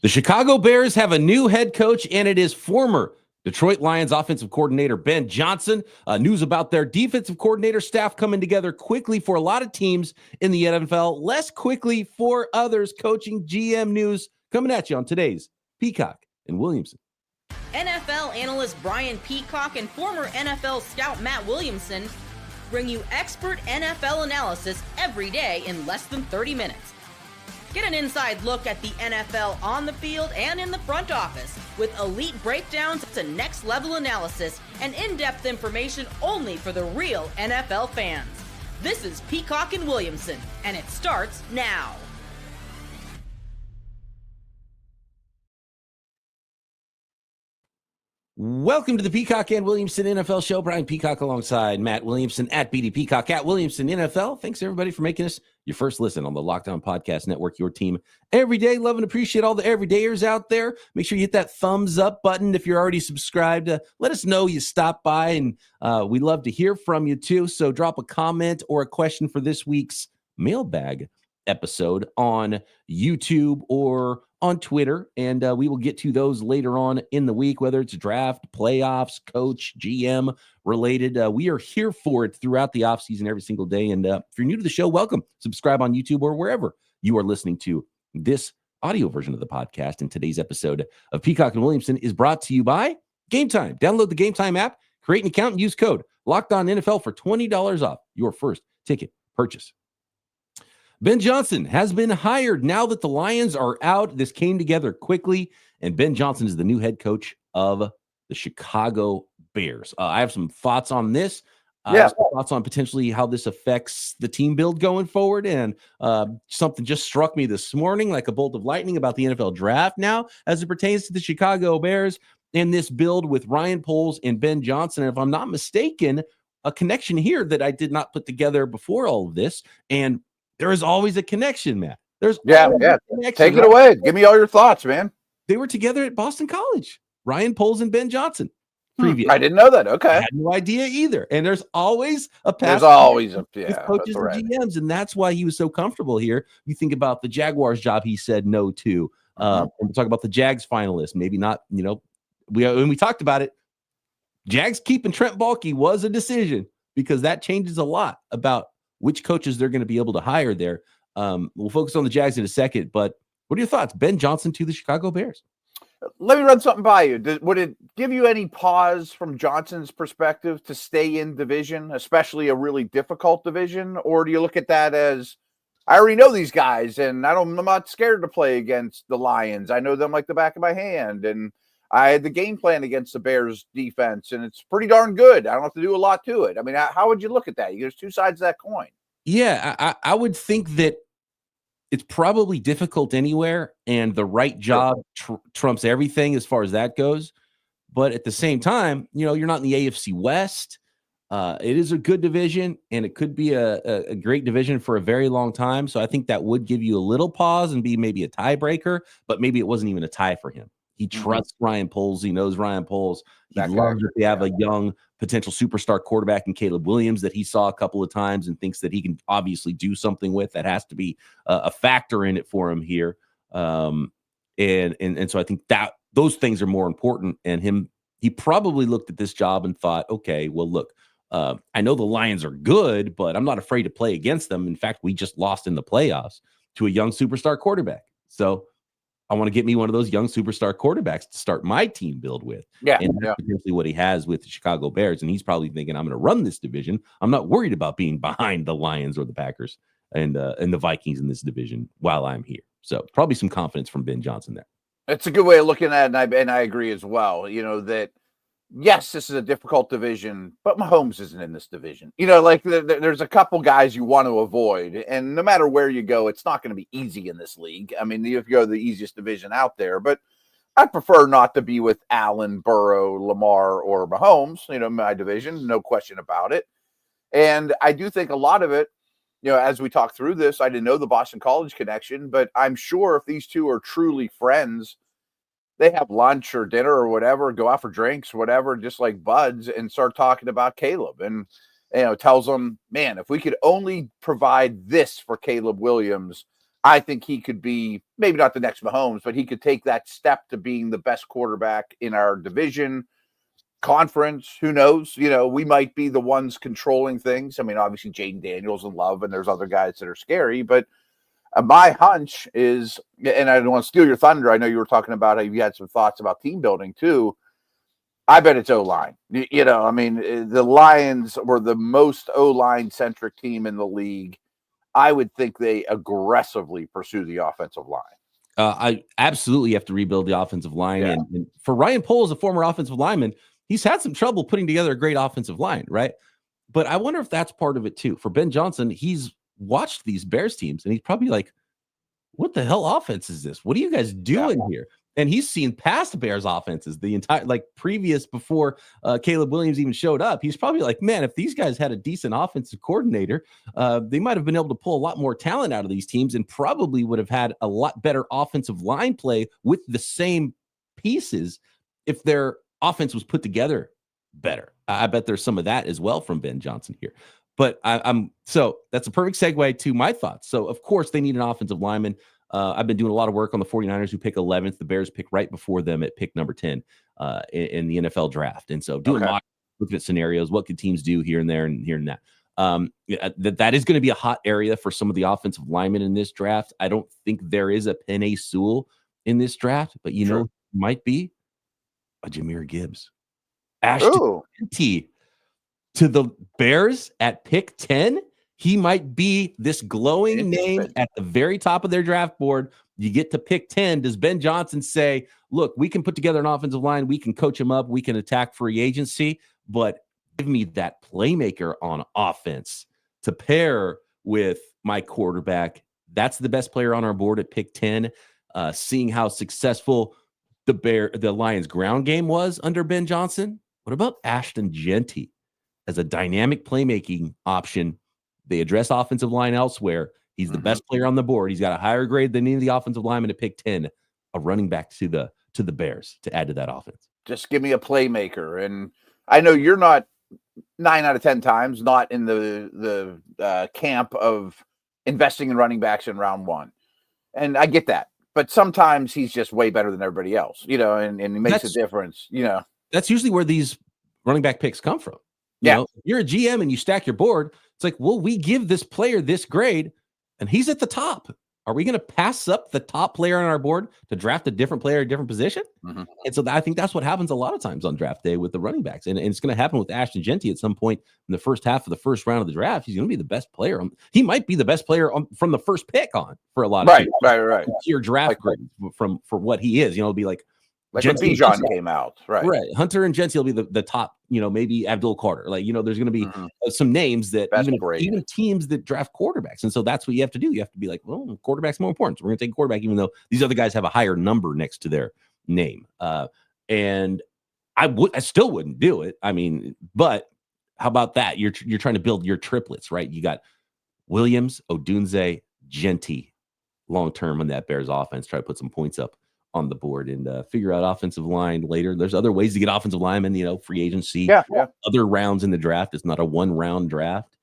The Chicago Bears have a new head coach, and it is former Detroit Lions offensive coordinator Ben Johnson. News about their defensive coordinator staff coming together quickly for a lot of teams in the NFL, less quickly for others. Coaching GM news coming at you on today's Peacock and Williamson. NFL analyst Brian Peacock and former NFL scout Matt Williamson bring you expert NFL analysis every day in less than 30 minutes. Get an inside look at the NFL on the field and in the front office with elite breakdowns to next-level analysis and in-depth information only for the real NFL fans. This is Peacock and Williamson, and it starts now. Welcome to the Peacock and Williamson NFL Show. Brian Peacock alongside Matt Williamson at BD Peacock at Williamson NFL. Thanks, everybody, for making us your first listen on the Lockdown Podcast Network, your team every day. Love and appreciate all the everydayers out there. Make sure you hit that thumbs up button if you're already subscribed. Let us know you stopped by, and we love to hear from you, too. So drop a comment or a question for this week's mailbag episode on YouTube or on Twitter, and we will get to those later on in the week, whether it's draft, playoffs, coach, GM related. We are here for it throughout the offseason every single day. And if you're new to the show, welcome. Subscribe on YouTube or wherever you are listening to this audio version of the podcast. And today's episode of Peacock and Williamson is brought to you by Game Time. Download the Game Time app, create an account, and use code LOCKEDONNFL for $20 off your first ticket purchase. Ben Johnson has been hired now that the Lions are out. This came together quickly, and Ben Johnson is the new head coach of the Chicago Bears. I have some thoughts on this. I have some thoughts on potentially how this affects the team build going forward, and something just struck me this morning like a bolt of lightning about the NFL draft now as it pertains to the Chicago Bears and this build with Ryan Poles and Ben Johnson. And if I'm not mistaken, a connection here that I did not put together before all of this, and there is always a connection, Matt. There's always a connection. Take it away. Give me all your thoughts, man. They were together at Boston College. Ryan Poles and Ben Johnson. Previous. I didn't know that. Okay. I had no idea either. And there's always a path. There's always a coaches and GMs, and that's why he was so comfortable here. You think about the Jaguars job he said no to. And we talk about the Jags finalists. Maybe not, when we talked about it, Jags keeping Trent Baalke was a decision because that changes a lot about which coaches they're going to be able to hire there. We'll focus on the Jags in a second, but what are your thoughts? Ben Johnson to the Chicago Bears. Let me run something by you. Would it give you any pause from Johnson's perspective to stay in division, especially a really difficult division? Or do you look at that as, I already know these guys and I'm not scared to play against the Lions. I know them like the back of my hand. And I had the game plan against the Bears defense, and it's pretty darn good. I don't have to do a lot to it. I mean, how would you look at that? There's two sides of that coin. Yeah, I would think that it's probably difficult anywhere, and the right job trumps everything as far as that goes. But at the same time, you're not in the AFC West. It is a good division, and it could be a great division for a very long time. So I think that would give you a little pause and be maybe a tiebreaker, but maybe it wasn't even a tie for him. He trusts Ryan Poles. He knows Ryan Poles. He loves that they have a young potential superstar quarterback in Caleb Williams that he saw a couple of times and thinks that he can obviously do something with. That has to be a factor in it for him here. And so I think that those things are more important. And he probably looked at this job and thought, okay, well, look, I know the Lions are good, but I'm not afraid to play against them. In fact, we just lost in the playoffs to a young superstar quarterback. So I want to get me one of those young superstar quarterbacks to start my team build with. Yeah. And that's potentially what he has with the Chicago Bears. And he's probably thinking, I'm going to run this division. I'm not worried about being behind the Lions or the Packers and the Vikings in this division while I'm here. So probably some confidence from Ben Johnson there. It's a good way of looking at it. And I agree as well, that yes, this is a difficult division, but Mahomes isn't in this division. There's a couple guys you want to avoid, and no matter where you go, it's not going to be easy in this league. I mean, you go to the easiest division out there, but I'd prefer not to be with Allen, Burrow, Lamar, or Mahomes, my division, no question about it. And I do think a lot of it, as we talk through this, I didn't know the Boston College connection, but I'm sure if these two are truly friends, they have lunch or dinner or whatever, go out for drinks, whatever, just like buds, and start talking about Caleb. And, tells them, man, if we could only provide this for Caleb Williams, I think he could be maybe not the next Mahomes, but he could take that step to being the best quarterback in our division, conference. Who knows? We might be the ones controlling things. I mean, obviously Jaden Daniels and Love, and there's other guys that are scary, but my hunch is, and I don't want to steal your thunder, I know you were talking about how you had some thoughts about team building too. I bet it's O-line. I mean, the Lions were the most O-line centric team in the league. I would think they aggressively pursue the offensive line. I absolutely have to rebuild the offensive line. Yeah. And for Ryan Poles, a former offensive lineman, he's had some trouble putting together a great offensive line, right? But I wonder if that's part of it too. For Ben Johnson, he's watched these Bears teams and he's probably like, what the hell offense is this? What are you guys doing here? And he's seen past Bears offenses the entire, previous before Caleb Williams even showed up. He's probably like, man, if these guys had a decent offensive coordinator, they might have been able to pull a lot more talent out of these teams and probably would have had a lot better offensive line play with the same pieces if their offense was put together better. I bet there's some of that as well from Ben Johnson here. But so that's a perfect segue to my thoughts. So, of course, they need an offensive lineman. I've been doing a lot of work on the 49ers who pick 11th. The Bears pick right before them at pick number 10 in the NFL draft. And so looking at scenarios, what could teams do here and there and here and that. That is going to be a hot area for some of the offensive linemen in this draft. I don't think there is a Penei Sewell in this draft, but might be a Jahmyr Gibbs. Ashton Jeanty to the Bears at pick 10. He might be this glowing name at the very top of their draft board. You get to pick 10. Does Ben Johnson say, look, we can put together an offensive line. We can coach him up. We can attack free agency, but give me that playmaker on offense to pair with my quarterback. That's the best player on our board at pick 10. Seeing how successful the Lions ground game was under Ben Johnson. What about Ashton Jeanty as a dynamic playmaking option? They address offensive line elsewhere. He's the best player on the board. He's got a higher grade than any of the offensive linemen to pick 10, a running back to the Bears to add to that offense. Just give me a playmaker. And I know you're not 9 out of 10 times not in the camp of investing in running backs in round 1. And I get that. But sometimes he's just way better than everybody else, and he makes a difference, That's usually where these running back picks come from. You know, you're a GM and you stack your board. It's like, well, we give this player this grade and he's at the top. Are we going to pass up the top player on our board to draft a different player, a different position? And so I think that's what happens a lot of times on draft day with the running backs. And it's going to happen with Ashton Jeanty at some point in the first half of the first round of the draft. He's going to be the best player. He might be the best player from the first pick on for a lot of people. Right. Your draft grade for what he is. It'll be like when Bijan came out. Right. Hunter and Jeanty will be the top, maybe Abdul Carter. There's going to be some names that even teams that draft quarterbacks. And so that's what you have to do. You have to be like, well, quarterback's more important. So we're going to take a quarterback, even though these other guys have a higher number next to their name. And I still wouldn't do it. I mean, but how about that? You're trying to build your triplets, right? You got Williams, Odunze, Jeanty long-term on that Bears offense. Try to put some points up on the board and figure out offensive line later. There's other ways to get offensive linemen, free agency, other rounds in the draft. It's not a 1-round draft.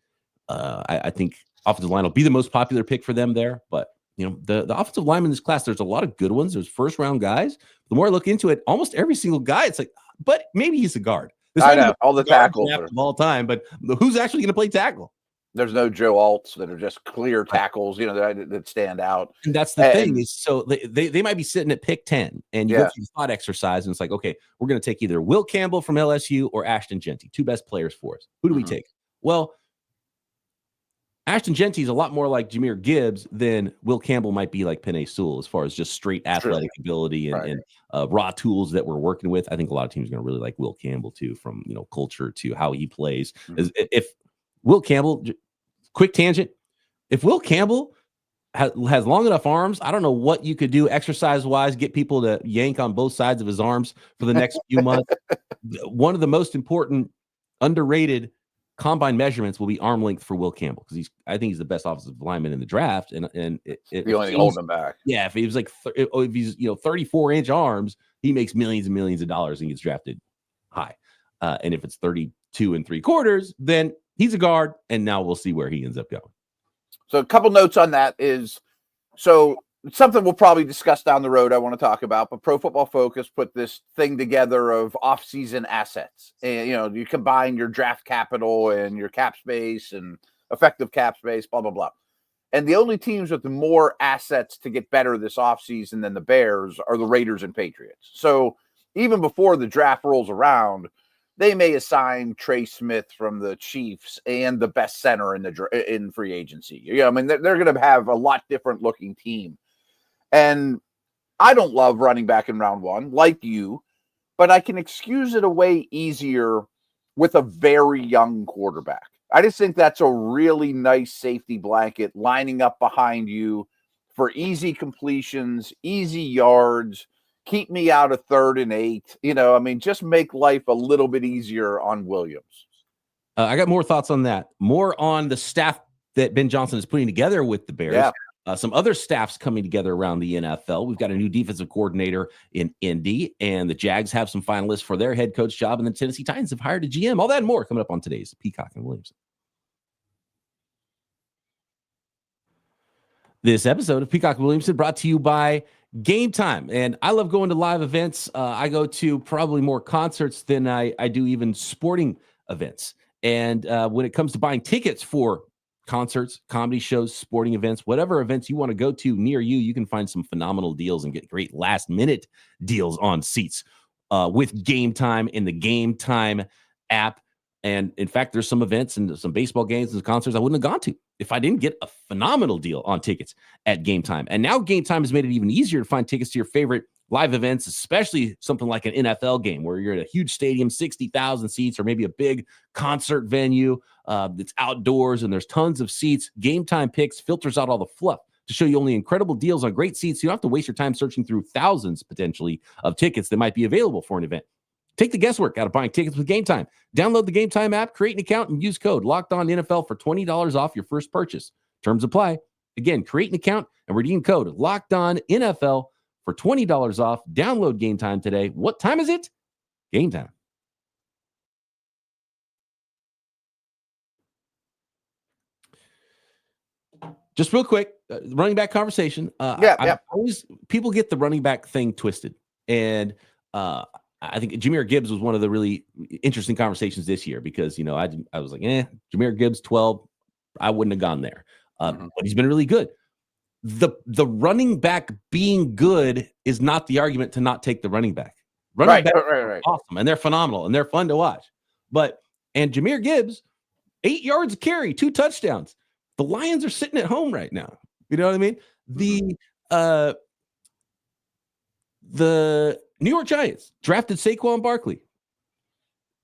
I think offensive line will be the most popular pick for them there. But, the offensive linemen in this class, there's a lot of good ones. There's first-round guys. The more I look into it, almost every single guy, it's like, but maybe he's a guard. I know, all the tackles of all time, but who's actually going to play tackle? There's no Joe Alts that are just clear tackles, that stand out. And that's the thing is, so they might be sitting at pick 10 and you go through the thought exercise and it's like, okay, we're going to take either Will Campbell from LSU or Ashton Jeanty, 2 best players for us. Who do we take? Well, Ashton Jeanty is a lot more like Jahmyr Gibbs than Will Campbell might be like Penei Sewell as far as just straight athletic ability and raw tools that we're working with. I think a lot of teams are going to really like Will Campbell too, from culture to how he plays. If Will Campbell, quick tangent, if Will Campbell has long enough arms, I don't know what you could do exercise-wise, get people to yank on both sides of his arms for the next few months. One of the most important, underrated combine measurements will be arm length for Will Campbell, because I think he's the best offensive lineman in the draft. And the only thing holding him back. Yeah, if he was if he's 34-inch arms, he makes millions and millions of dollars and gets drafted high. And if it's 32 3/4, then he's a guard, and now we'll see where he ends up going. So a couple notes on that is, so something we'll probably discuss down the road I want to talk about, but Pro Football Focus put this thing together of off-season assets. And, you combine your draft capital and your cap space and effective cap space, blah, blah, blah. And the only teams with the more assets to get better this offseason than the Bears are the Raiders and Patriots. So even before the draft rolls around, they may assign Trey Smith from the Chiefs and the best center in free agency. They're going to have a lot different looking team. And I don't love running back in round one, like you, but I can excuse it away easier with a very young quarterback. I just think that's a really nice safety blanket lining up behind you for easy completions, easy yards, keep me out of 3rd and 8. Just make life a little bit easier on Williams. I got more thoughts on that. More on the staff that Ben Johnson is putting together with the Bears. Yeah. Some other staffs coming together around the NFL. We've got a new defensive coordinator in Indy, and the Jags have some finalists for their head coach job, and the Tennessee Titans have hired a GM. All that and more coming up on today's Peacock and Williamson. This episode of Peacock Williamson brought to you by Game Time. And I love going to live events. I go to probably more concerts than I do even sporting events. And when it comes to buying tickets for concerts, comedy shows, sporting events, whatever events you want to go to near you, you can find some phenomenal deals and get great last-minute deals on seats with Game Time in the Game Time app. And in fact, there's some events and some baseball games and concerts I wouldn't have gone to if I didn't get a phenomenal deal on tickets at Game Time. And now Game Time has made it even easier to find tickets to your favorite live events, especially something like an NFL game where you're at a huge stadium, 60,000 seats, or maybe a big concert venue that's outdoors and there's tons of seats. Game Time Picks filters out all the fluff to show you only incredible deals on great seats. You don't have to waste your time searching through thousands potentially of tickets that might be available for an event. Take the guesswork out of buying tickets with Game Time. Download the Game Time app, create an account, and use code LOCKEDONNFL for $20 off your first purchase. Terms apply. Again, create an account and redeem code LOCKEDONNFL for $20 off. Download Game Time today. What time is it? Game Time. Just real quick, running back conversation. People get the running back thing twisted. And I think Jahmyr Gibbs was one of the really interesting conversations this year because, I was like, Jahmyr Gibbs, 12, I wouldn't have gone there. But he's been really good. The running back being good is not the argument to not take the running back. Running back are awesome, and they're phenomenal, and they're fun to watch. And Jahmyr Gibbs, 8 yards a carry, 2 touchdowns. The Lions are sitting at home right now. You know what I mean? The New York Giants drafted Saquon Barkley.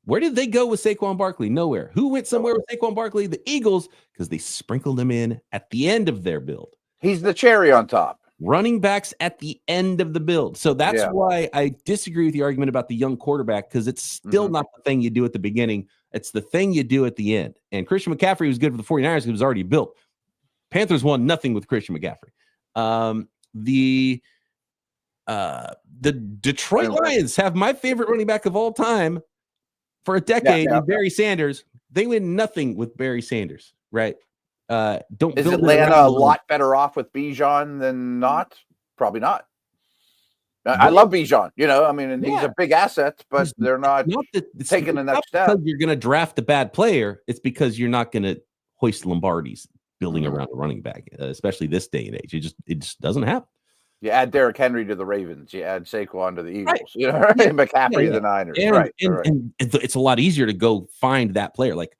Where did they go with Saquon Barkley? Nowhere. Who went somewhere with Saquon Barkley? The Eagles, because they sprinkled him in at the end of their build. He's the cherry on top. Running backs at the end of the build. So that's why I disagree with the argument about the young quarterback, because it's still not the thing you do at the beginning. It's the thing you do at the end. And Christian McCaffrey was good for the 49ers because he was already built. Panthers won nothing with Christian McCaffrey. The Detroit Lions have my favorite running back of all time for a decade, Barry Sanders. They win nothing with Barry Sanders, right? Is Atlanta a lot better off with Bijan than not? Probably not. I love Bijan, he's a big asset, but they're not taking the next step. Because you're going to draft a bad player, it's because you're not going to hoist Lombardi's building around a running back, especially this day and age. It just doesn't happen. You add Derrick Henry to the Ravens. You add Saquon to the Eagles. Right. McCaffrey to the Niners. And it's a lot easier to go find that player. Like,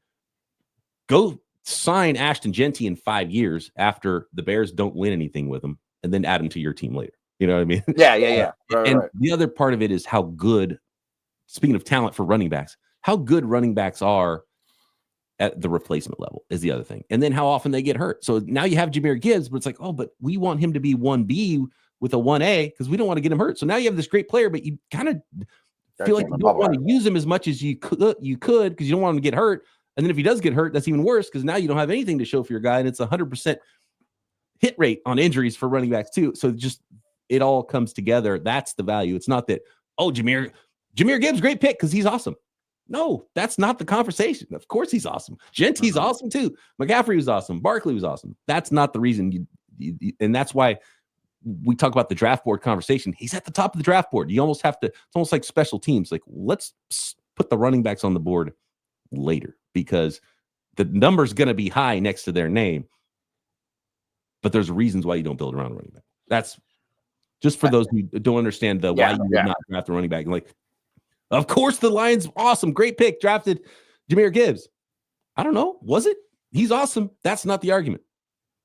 go sign Ashton Jeanty in 5 years after the Bears don't win anything with him, and then add him to your team later. You know what I mean? Yeah. The other part of it is how good, speaking of talent for running backs, how good running backs are at the replacement level is the other thing. And then how often they get hurt. So now you have Jahmyr Gibbs, but it's like, but we want him to be 1B with a 1A because we don't want to get him hurt. So now you have this great player, but you kind of feel like you don't want to use him as much as you could because you don't want him to get hurt. And then if he does get hurt, that's even worse because now you don't have anything to show for your guy. And it's 100% hit rate on injuries for running backs too. So it all comes together. That's the value. It's not that, Jahmyr Gibbs, great pick because he's awesome. No, that's not the conversation. Of course he's awesome. Jeanty's awesome too. McCaffrey was awesome. Barkley was awesome. That's not the reason and that's why we talk about the draft board conversation. He's at the top of the draft board. You almost have to, it's almost like special teams. Like, let's put the running backs on the board later because the number's going to be high next to their name. But there's reasons why you don't build around running back. That's just for those who don't understand why you would not draft a running back. Like, of course, the Lions, awesome, great pick, drafted Jahmyr Gibbs. I don't know. Was it? He's awesome. That's not the argument.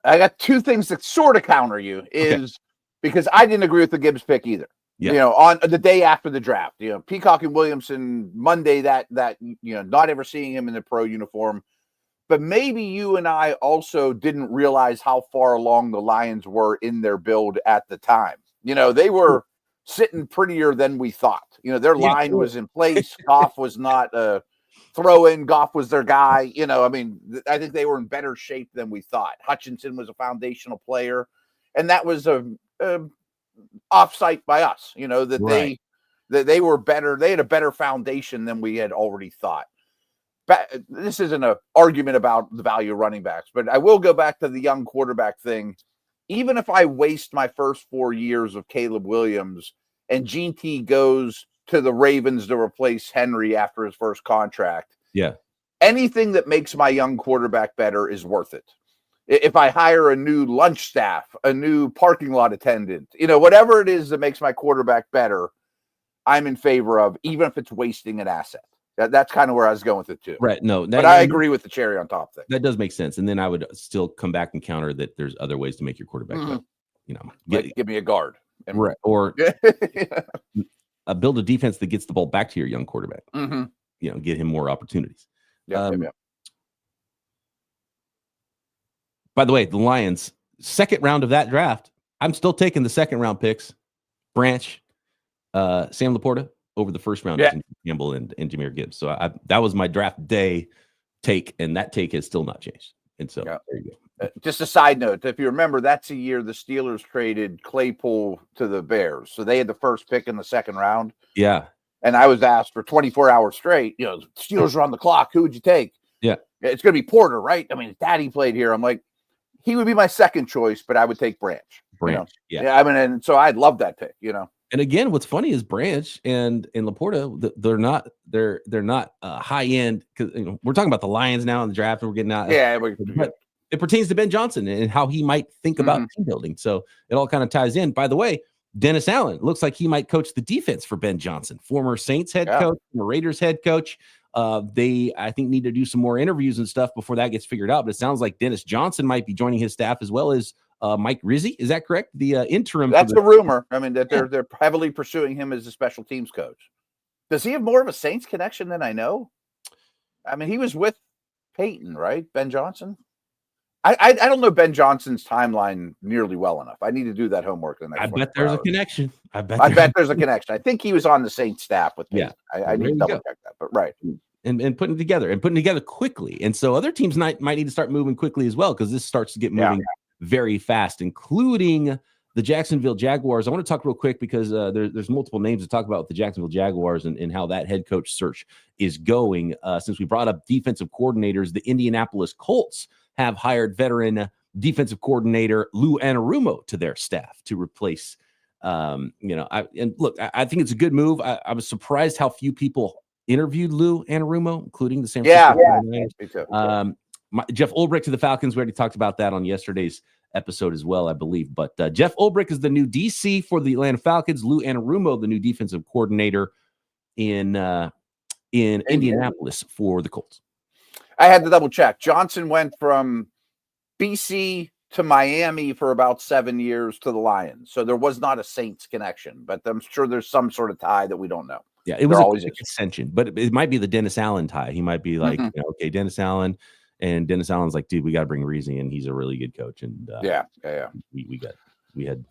I got two things that sort of counter you is because I didn't agree with the Gibbs pick either. Yeah. You know, on the day after the draft, you know, Peacock and Williamson Monday, that you know, not ever seeing him in the pro uniform. But maybe you and I also didn't realize how far along the Lions were in their build at the time. You know, they were sitting prettier than we thought. You know, their line was in place. Goff was not a throw-in. Goff was their guy. You know, I mean, I think they were in better shape than we thought. Hutchinson was a foundational player, and that was a offsite by us. You know, that they were better. They had a better foundation than we had already thought. This isn't an argument about the value of running backs, but I will go back to the young quarterback thing. Even if I waste my first 4 years of Caleb Williams and Jeanty goes to the Ravens to replace Henry after his first contract, anything that makes my young quarterback better is worth it. If I hire a new lunch staff, a new parking lot attendant, you know, whatever it is that makes my quarterback better, I'm in favor of, even if it's wasting an asset. That's kind of where I was going with it too. Right. No, but I agree with the cherry on top thing. That does make sense. And then I would still come back and counter that there's other ways to make your quarterback better. You know, give me a guard. Or build a defense that gets the ball back to your young quarterback. You know, get him more opportunities. By the way, the Lions, second round of that draft, I'm still taking the second round picks. Branch, Sam Laporta over the first round, Campbell and Jahmyr Gibbs. So that was my draft day take, and that take has still not changed. And so there you go. Just a side note, if you remember, that's the year the Steelers traded Claypool to the Bears. So they had the first pick in the second round. Yeah. And I was asked for 24 hours straight, you know, Steelers are on the clock. Who would you take? Yeah. It's going to be Porter, right? I mean, Daddy played here. I'm like, he would be my second choice, but I would take Branch. Branch. You know? Yeah. I mean, and so I'd love that pick, you know. And again, what's funny is Branch and Laporta, they're not high end, because you know, we're talking about the Lions now in the draft, and we're getting out. But it pertains to Ben Johnson and how he might think about team building. So it all kind of ties in. By the way, Dennis Allen looks like he might coach the defense for Ben Johnson, former Saints head coach, former Raiders head coach. They, I think, need to do some more interviews and stuff before that gets figured out. But it sounds like Dennis Johnson might be joining his staff, as well as Mike Rizzi. Is that correct? The interim. That's the rumor. I mean, that they're heavily pursuing him as a special teams coach. Does he have more of a Saints connection than I know? I mean, he was with Peyton, right? Ben Johnson. I don't know Ben Johnson's timeline nearly well enough. I need to do that homework. I bet there's a connection. I bet there's a connection. I think he was on the Saints staff with Peyton. I need to double check that. But and putting together quickly. And so other teams might need to start moving quickly as well, because this starts to get moving very fast, including the Jacksonville Jaguars. I want to talk real quick because there's multiple names to talk about with the Jacksonville Jaguars and how that head coach search is going. Since we brought up defensive coordinators, the Indianapolis Colts have hired veteran defensive coordinator Lou Anarumo to their staff to replace. I think it's a good move. I was surprised how few people interviewed Lou Anarumo, including the San Francisco 49ers. Jeff Ulbrich to the Falcons. We already talked about that on yesterday's episode as well, I believe. But Jeff Ulbrich is the new DC for the Atlanta Falcons. Lou Anarumo, the new defensive coordinator in Indianapolis for the Colts. I had to double check. Johnson went from BC to Miami for about 7 years to the Lions. So there was not a Saints connection, but I'm sure there's some sort of tie that we don't know. Yeah, it was always an extension, but it might be the Dennis Allen tie. He might be like, okay, Dennis Allen. And Dennis Allen's like, dude, we got to bring Reese in. He's a really good coach. And we had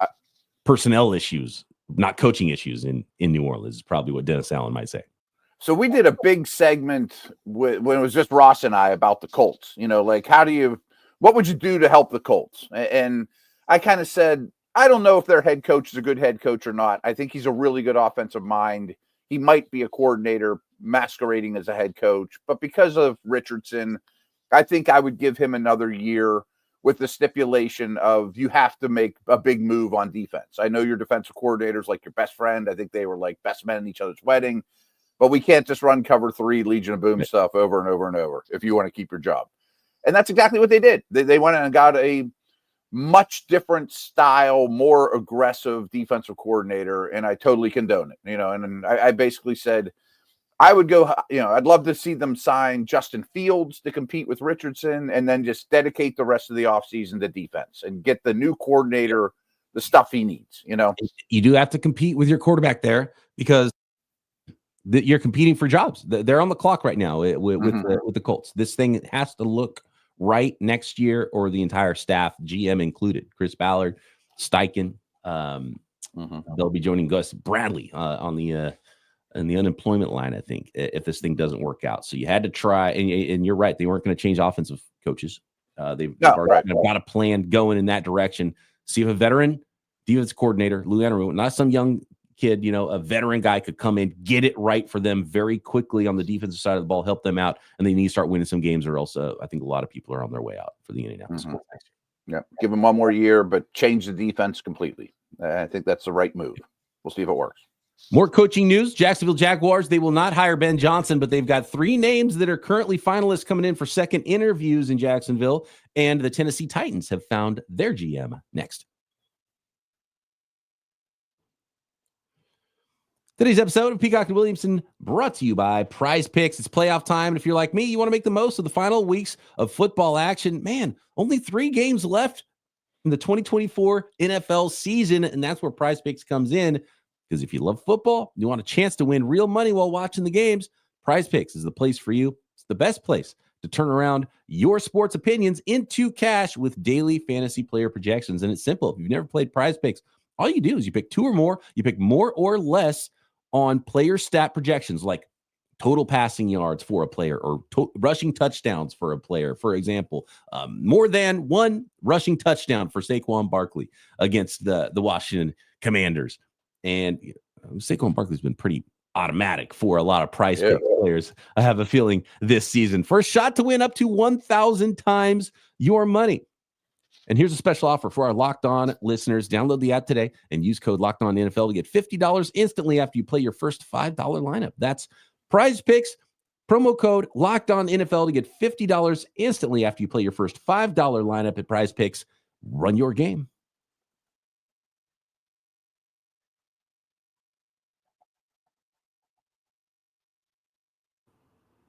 personnel issues, not coaching issues in New Orleans is probably what Dennis Allen might say. So we did a big segment when it was just Ross and I about the Colts, you know, like what would you do to help the Colts? And I kind of said, I don't know if their head coach is a good head coach or not. I think he's a really good offensive mind. He might be a coordinator masquerading as a head coach, but because of Richardson, I think I would give him another year with the stipulation of you have to make a big move on defense. I know your defensive coordinator's like your best friend. I think they were like best men in each other's wedding, but we can't just run cover 3 Legion of Boom stuff over and over and over if you want to keep your job. And that's exactly what they did. They went and got a much different style, more aggressive defensive coordinator, and I totally condone it. And I basically said, I would go, I'd love to see them sign Justin Fields to compete with Richardson and then just dedicate the rest of the offseason to defense and get the new coordinator the stuff he needs, You do have to compete with your quarterback there because you're competing for jobs. They're on the clock right now with the Colts. This thing has to look right next year or the entire staff, GM included, Chris Ballard, Steichen. They'll be joining Gus Bradley on the unemployment line, I think, if this thing doesn't work out. So you had to try, and you're right. They weren't going to change offensive coaches. They've already got a plan going in that direction. See if a veteran defense coordinator, Lou Anaru, not some young kid, a veteran guy could come in, get it right for them very quickly on the defensive side of the ball, help them out, and they need to start winning some games, or else I think a lot of people are on their way out for the Indianapolis Colts next year. Yeah, give them one more year, but change the defense completely. I think that's the right move. We'll see if it works. More coaching news. Jacksonville Jaguars, they will not hire Ben Johnson, but they've got 3 names that are currently finalists coming in for second interviews in Jacksonville, and the Tennessee Titans have found their GM next. Today's episode of Peacock and Williamson brought to you by Prize Picks. It's playoff time, and if you're like me, you want to make the most of the final weeks of football action. Man, only 3 games left in the 2024 NFL season, and that's where Prize Picks comes in. Because if you love football, you want a chance to win real money while watching the games, Prize Picks is the place for you. It's the best place to turn around your sports opinions into cash with daily fantasy player projections. And it's simple. If you've never played Prize Picks, all you do is you pick 2 or more. You pick more or less on player stat projections like total passing yards for a player or rushing touchdowns for a player. For example, more than 1 rushing touchdown for Saquon Barkley against the Washington Commanders. And Saquon Barkley's been pretty automatic for a lot of Prize Pick players, I have a feeling, this season. First shot to win up to 1,000 times your money. And here's a special offer for our Locked On listeners. Download the app today and use code Locked On NFL to get $50 instantly after you play your first $5 lineup. That's Prize Picks, promo code Locked On NFL to get $50 instantly after you play your first $5 lineup at Prize Picks. Run your game.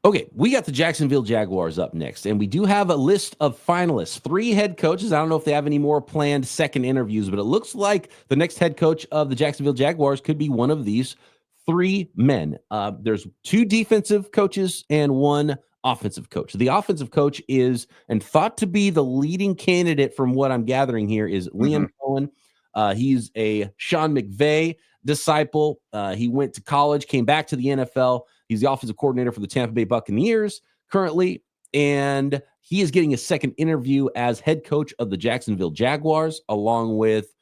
Okay, we got the Jacksonville Jaguars up next, and we do have a list of finalists. 3 head coaches. I don't know if they have any more planned second interviews, but it looks like the next head coach of the Jacksonville Jaguars could be one of these 3 men. There's 2 defensive coaches and 1 offensive coach. The offensive coach is, and thought to be the leading candidate from what I'm gathering here, is Liam Cohen. He's a Sean McVay disciple. He went to college, came back to the NFL. He's the offensive coordinator for the Tampa Bay Buccaneers currently, and he is getting a second interview as head coach of the Jacksonville Jaguars, along with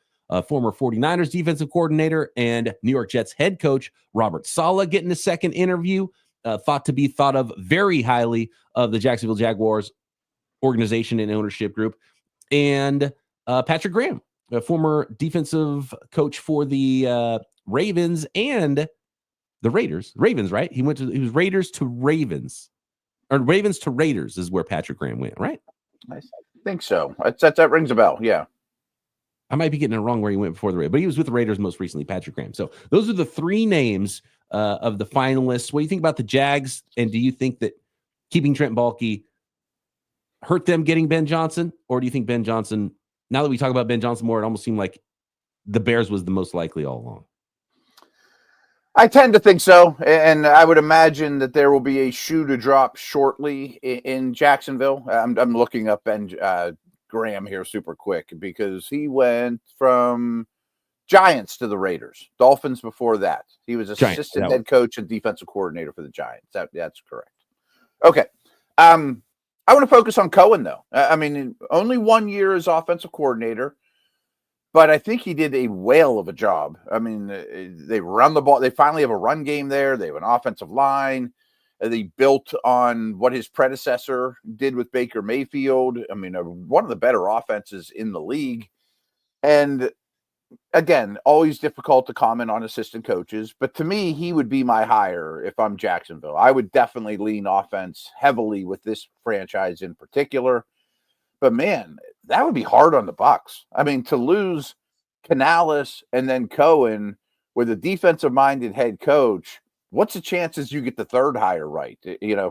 former 49ers defensive coordinator and New York Jets head coach Robert Saleh getting a second interview, thought of very highly of the Jacksonville Jaguars organization and ownership group, and Patrick Graham, a former defensive coach for the Ravens and the Raiders. Ravens, right? He was Raiders to Ravens. Or Ravens to Raiders is where Patrick Graham went, right? I think so. That rings a bell, yeah. I might be getting it wrong where he went before the Raiders, but he was with the Raiders most recently, Patrick Graham. So those are the 3 names of the finalists. What do you think about the Jags? And do you think that keeping Trent Baalke hurt them getting Ben Johnson? Or do you think Ben Johnson, now that we talk about Ben Johnson more, it almost seemed like the Bears was the most likely all along? I tend to think so, and I would imagine that there will be a shoe to drop shortly in Jacksonville. I'm looking up Ben Graham here super quick because he went from Giants to the Raiders, Dolphins before that. He was assistant head coach and defensive coordinator for the Giants. That's correct. Okay. I want to focus on Cohen, though. I mean, only 1 year as offensive coordinator. But I think he did a whale of a job. I mean, they run the ball. They finally have a run game there. They have an offensive line. They built on what his predecessor did with Baker Mayfield. I mean, one of the better offenses in the league. And again, always difficult to comment on assistant coaches, but to me, he would be my hire if I'm Jacksonville. I would definitely lean offense heavily with this franchise in particular. But man, that would be hard on the Bucs. I mean, to lose Canales and then Cohen with a defensive-minded head coach, what's the chances you get the third hire right?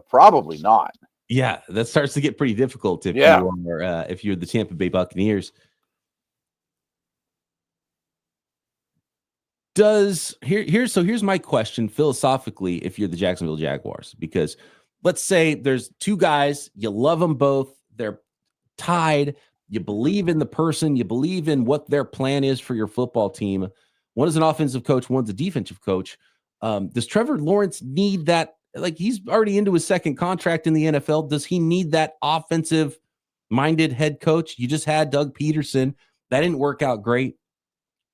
Probably not. Yeah, that starts to get pretty difficult if you're the Tampa Bay Buccaneers. Here's my question philosophically if you're the Jacksonville Jaguars, because let's say there's two guys, you love them both, they're tied, you believe in the person, you believe in what their plan is for your football team. One is an offensive coach, one's a defensive coach. Does Trevor Lawrence need that? Like, he's already into his second contract in the NFL. Does he need that offensive minded head coach? You just had Doug Peterson. That didn't work out great.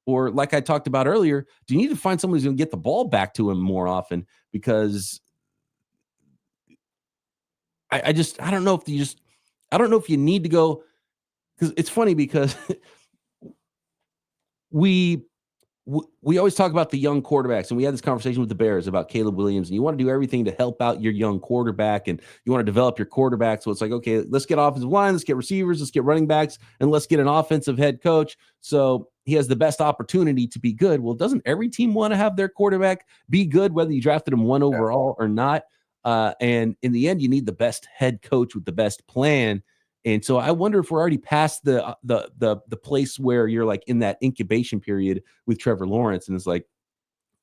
Or like I talked about earlier, do you need to find someone who's going to get the ball back to him more often? Because I don't know if you need to go, because it's funny because we always talk about the young quarterbacks, and we had this conversation with the Bears about Caleb Williams, and you want to do everything to help out your young quarterback, and you want to develop your quarterback. So it's like, okay, let's get offensive line, let's get receivers, let's get running backs, and let's get an offensive head coach. So he has the best opportunity to be good. Well, doesn't every team want to have their quarterback be good, whether you drafted him one overall or not? And in the end, you need the best head coach with the best plan. And so I wonder if we're already past the place where you're like in that incubation period with Trevor Lawrence. And it's like,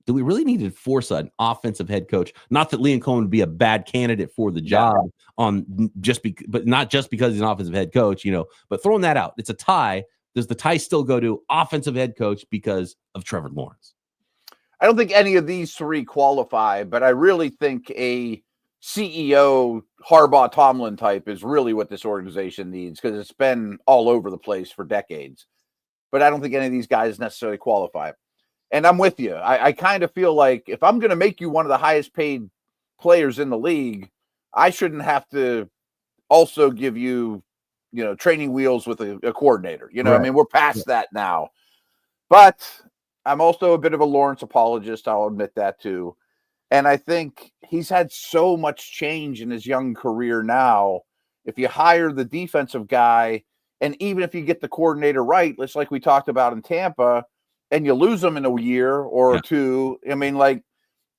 do we really need to force an offensive head coach? Not that Liam Cohen would be a bad candidate for the job but not just because he's an offensive head coach, but throwing that out, it's a tie. Does the tie still go to offensive head coach because of Trevor Lawrence? I don't think any of these three qualify, but I really think a CEO Harbaugh Tomlin type is really what this organization needs, because it's been all over the place for decades. But I don't think any of these guys necessarily qualify. And I'm with you. I kind of feel like if I'm going to make you one of the highest paid players in the league, I shouldn't have to also give you, training wheels with a coordinator. Right. I mean, we're past that now. But I'm also a bit of a Lawrence apologist. I'll admit that too. And I think he's had so much change in his young career now. If you hire the defensive guy, and even if you get the coordinator right, just like we talked about in Tampa, and you lose them in a year or two, I mean, like,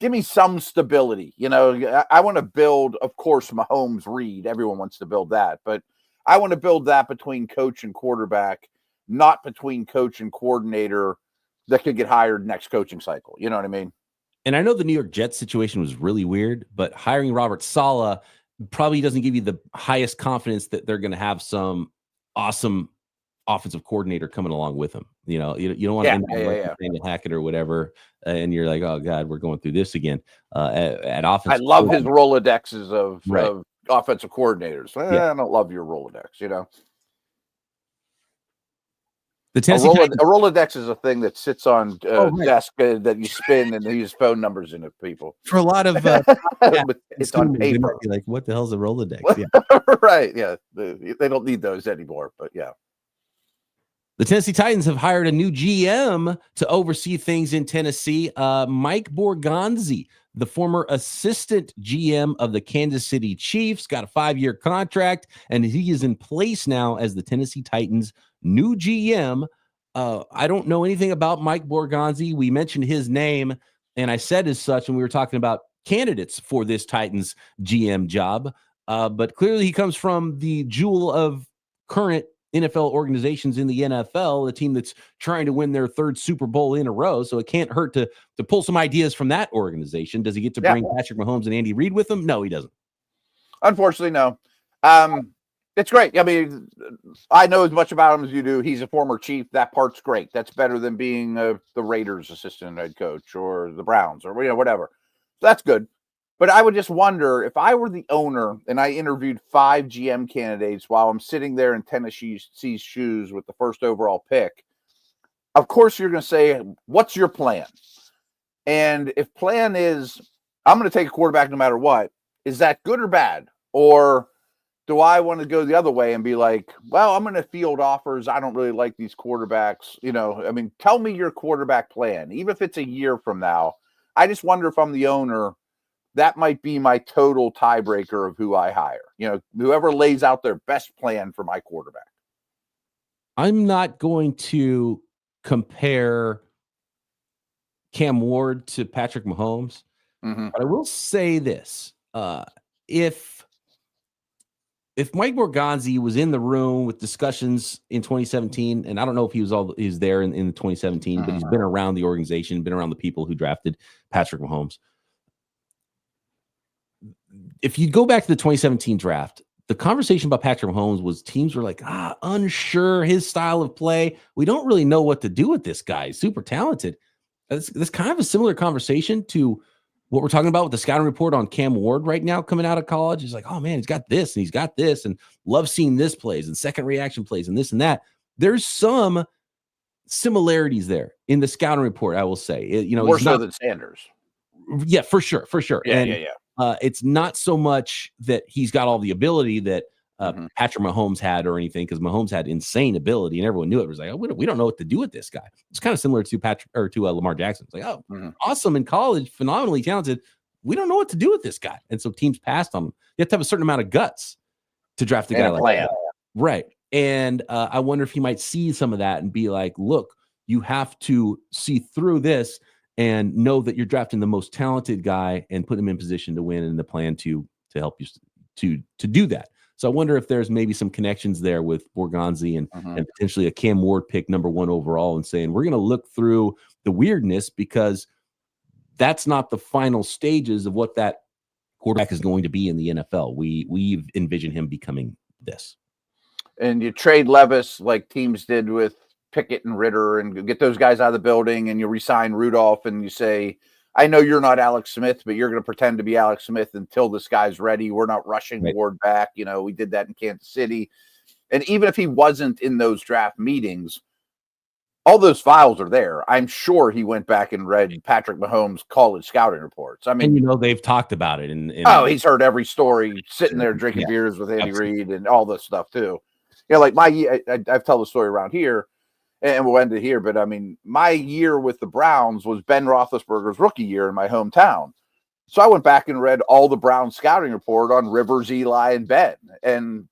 give me some stability. I want to build, of course, Mahomes, Reed. Everyone wants to build that. But I want to build that between coach and quarterback, not between coach and coordinator that could get hired next coaching cycle. You know what I mean? And I know the New York Jets situation was really weird, but hiring Robert Saleh probably doesn't give you the highest confidence that they're going to have some awesome offensive coordinator coming along with him. You don't want to end up like Hackett or whatever, and you're like, oh God, we're going through this again. At offense, I love his Rolodexes of offensive coordinators. I don't love your Rolodex. The a Rolodex is a thing that sits on desk that you spin and use phone numbers in it, people. For a lot of it's on paper. Like, what the hell's a Rolodex? Right, yeah. They don't need those anymore, but yeah. The Tennessee Titans have hired a new GM to oversee things in Tennessee. Mike Borgonzi, the former assistant GM of the Kansas City Chiefs, got a 5-year contract, and he is in place now as the Tennessee Titans' new GM. I don't know anything about Mike Borgonzi. We mentioned his name, and I said as such when we were talking about candidates for this Titans GM job. But clearly he comes from the jewel of current NFL organizations in the NFL, a team that's trying to win their 3rd Super Bowl in a row. So it can't hurt to pull some ideas from that organization. Does he get to bring Patrick Mahomes and Andy Reid with him? No, he doesn't. Unfortunately, no. It's great. I mean, I know as much about him as you do. He's a former Chief. That part's great. That's better than being the Raiders assistant head coach or the Browns or whatever. So that's good. But I would just wonder, if I were the owner and I interviewed 5 GM candidates while I'm sitting there in Tennessee's shoes with the 1st overall pick, of course you're going to say, what's your plan? And if plan is, I'm going to take a quarterback no matter what, is that good or bad? Or do I want to go the other way and be like, well, I'm going to field offers. I don't really like these quarterbacks. I mean, tell me your quarterback plan, even if it's a year from now. I just wonder if I'm the owner, that might be my total tiebreaker of who I hire. Whoever lays out their best plan for my quarterback. I'm not going to compare Cam Ward to Patrick Mahomes, but I will say this. If Mike Borgonzi was in the room with discussions in 2017, and I don't know if he was there in 2017, but he's been around the organization, been around the people who drafted Patrick Mahomes. If you go back to the 2017 draft, the conversation about Patrick Mahomes was teams were like, unsure his style of play. We don't really know what to do with this guy. He's super talented. That's kind of a similar conversation to what we're talking about with the scouting report on Cam Ward right now coming out of college. He's like, oh man, he's got this and he's got this and love seeing this plays and second reaction plays and this and that. There's some similarities there in the scouting report, I will say. More so than Sanders. Yeah, for sure. Yeah. It's not so much that he's got all the ability that Patrick Mahomes had or anything, because Mahomes had insane ability and everyone knew it. It was like, oh, we don't know what to do with this guy. It's kind of similar to Lamar Jackson. It's like, awesome in college, phenomenally talented. We don't know what to do with this guy. And so teams passed on him. You have to have a certain amount of guts to draft a guy like that. Right. And I wonder if he might see some of that and be like, look, you have to see through this and know that you're drafting the most talented guy and put him in position to win, and the plan to help you to do that. So I wonder if there's maybe some connections there with Borgonzi and potentially a Cam Ward pick number 1 overall, and saying we're going to look through the weirdness, because that's not the final stages of what that quarterback is going to be in the NFL. We envision him becoming this. And you trade Levis like teams did with Pickett and Ritter, and get those guys out of the building, and you resign Rudolph, and you say, I know you're not Alex Smith, but you're going to pretend to be Alex Smith until this guy's ready. We're not rushing Ward back. We did that in Kansas City. And even if he wasn't in those draft meetings, all those files are there. I'm sure he went back and read Patrick Mahomes' college scouting reports. I mean, they've talked about it. He's heard every story, sitting there drinking beers with Andy Reid and all this stuff too. Like I've told the story around here, and we'll end it here. But I mean, my year with the Browns was Ben Roethlisberger's rookie year in my hometown. So I went back and read all the Browns scouting report on Rivers, Eli, and Ben. And,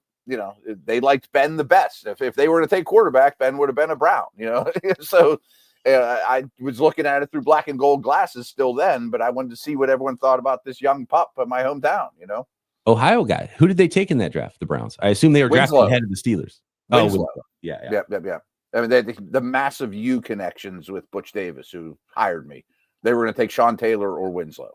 they liked Ben the best. If they were to take quarterback, Ben would have been a Brown, So I was looking at it through black and gold glasses still then, but I wanted to see what everyone thought about this young pup in my hometown, Ohio guy. Who did they take in that draft? The Browns. I assume they were drafting ahead of the Steelers. Winslow. Yeah. I mean, the massive U connections with Butch Davis, who hired me. They were going to take Sean Taylor or Winslow.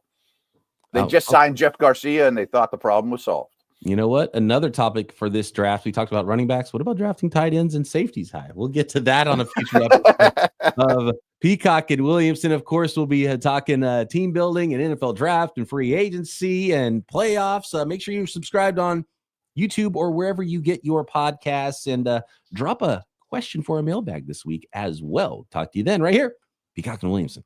They just signed Jeff Garcia, and they thought the problem was solved. You know what? Another topic for this draft, we talked about running backs. What about drafting tight ends and safeties high? We'll get to that on a future episode of Peacock and Williamson. Of course, we'll be talking team building and NFL draft and free agency and playoffs. Make sure you're subscribed on YouTube or wherever you get your podcasts, and drop a question for a mailbag this week as well. Talk to you then right here, Peacock and Williamson.